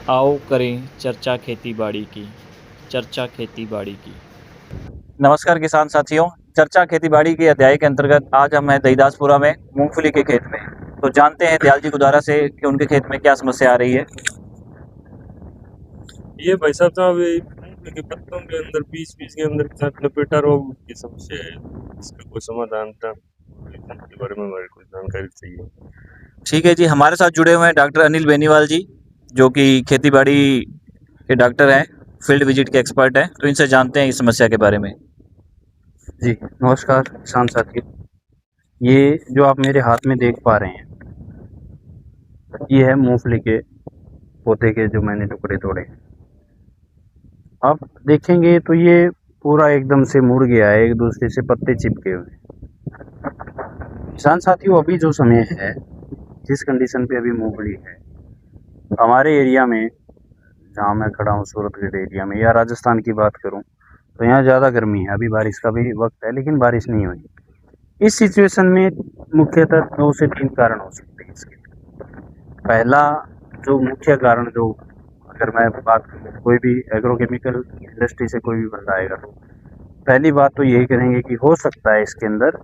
आओ करें चर्चा खेती बाड़ी की। चर्चा खेती बाड़ी की। नमस्कार किसान साथियों। चर्चा खेतीबाड़ी के अध्याय के अंतर्गत आज हम हैं दईदासपुरा में मूंगफली के खेत में। तो जानते हैं दयाल जी गुदारा से कि उनके खेत में क्या समस्या आ रही है। ये भाई साहब मूंगफली के पत्तों के अंदर बीच के अंदर के साथ लपेटा रोग की समस्या है। इसका कोई समाधान था के बारे में हमारी कोई जानकारी चाहिए। ठीक है जी, हमारे साथ जुड़े हुए हैं डॉक्टर अनिल बेनीवाल जी, जो कि खेतीबाड़ी के डॉक्टर हैं, फील्ड विजिट के एक्सपर्ट हैं। तो इनसे जानते हैं इस समस्या के बारे में। जी नमस्कार किसान साथियों। ये जो आप मेरे हाथ में देख पा रहे हैं, ये है मूंगफली के पौधे के जो मैंने टुकड़े तोड़े हैं। आप देखेंगे तो ये पूरा एकदम से मुड़ गया है, एक दूसरे से पत्ते चिपके हुए हैं। किसान साथियों, अभी जो समय है, जिस कंडीशन पे अभी मूंगफली है हमारे एरिया में, जहाँ मैं खड़ा हूँ सूरतगढ़ एरिया में, या राजस्थान की बात करूँ तो यहाँ ज़्यादा गर्मी है। अभी बारिश का भी वक्त है लेकिन बारिश नहीं हुई। इस सिचुएशन में मुख्यतः 2 से 3 कारण हो सकते हैं इसके। पहला जो मुख्य कारण, जो अगर मैं बात करूँ, कोई भी एग्रोकेमिकल इंडस्ट्री से कोई भी बंदा आएगा तो पहली बात तो यही करेंगे कि हो सकता है इसके अंदर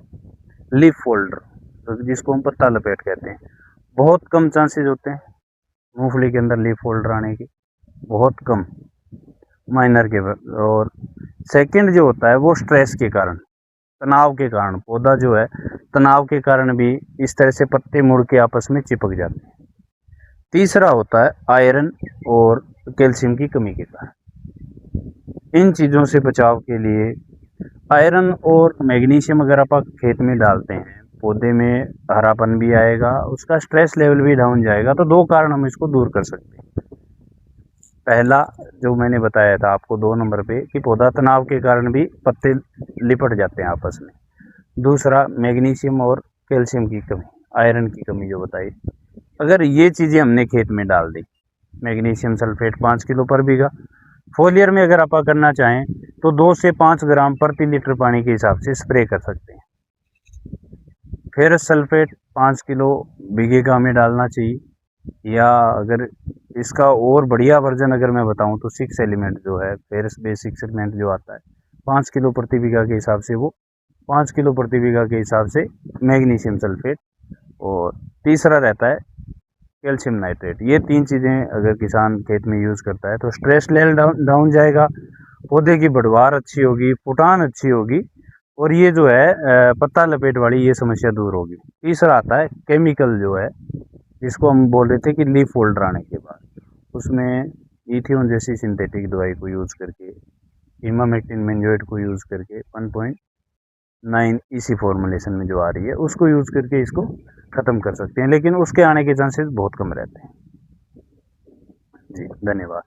लीफ फोल्डर, तो जिसको हम पत्ता लपेट कहते हैं, बहुत कम चांसेस होते हैं मूंगफली के अंदर लीफ फोल्डर आने के, बहुत कम, माइनर के। और सेकंड जो होता है वो स्ट्रेस के कारण, तनाव के कारण, पौधा जो है तनाव के कारण भी इस तरह से पत्ते मुड़ के आपस में चिपक जाते हैं। तीसरा होता है आयरन और कैल्शियम की कमी के कारण। इन चीज़ों से बचाव के लिए आयरन और मैग्नीशियम अगर आप खेत में डालते हैं, पौधे में हरापन भी आएगा, उसका स्ट्रेस लेवल भी डाउन जाएगा। तो 2 कारण हम इसको दूर कर सकते हैं। पहला जो मैंने बताया था आपको 2 नंबर पे, कि पौधा तनाव के कारण भी पत्ते लिपट जाते हैं आपस में। दूसरा मैग्नीशियम और कैल्शियम की कमी, आयरन की कमी जो बताई, अगर ये चीज़ें हमने खेत में डाल दी, मैग्नीशियम सल्फेट 5 किलो पर बीघा, फोलियर में अगर आप करना चाहें तो 2 से 5 ग्राम प्रति लीटर पानी के हिसाब से स्प्रे कर सकते हैं। फेरस सल्फेट 5 किलो बीघे का हमें डालना चाहिए, या अगर इसका और बढ़िया वर्जन अगर मैं बताऊं तो 6 एलिमेंट जो है, फेरस बेसिक सीमेंट जो आता है, 5 किलो प्रति बीघा के हिसाब से, वो 5 किलो प्रति बीघा के हिसाब से मैग्नीशियम सल्फेट, और तीसरा रहता है कैल्शियम नाइट्रेट। ये 3 चीज़ें अगर किसान खेत में यूज़ करता है तो स्ट्रेस लेवल डाउन जाएगा, पौधे की बढ़वार अच्छी होगी, फुटान अच्छी होगी, और ये जो है पत्ता लपेट वाली ये समस्या दूर होगी। तीसरा आता है केमिकल जो है, जिसको हम बोल रहे थे कि लीफ फोल्डर आने के बाद, उसमें इथियोन जैसी सिंथेटिक दवाई को यूज़ करके, इमामेक्टिन मेंजोएट को यूज़ करके, 1.9 इसी फॉर्मुलेशन में जो आ रही है उसको यूज़ करके इसको ख़त्म कर सकते हैं, लेकिन उसके आने के चांसेस बहुत कम रहते हैं। जी धन्यवाद।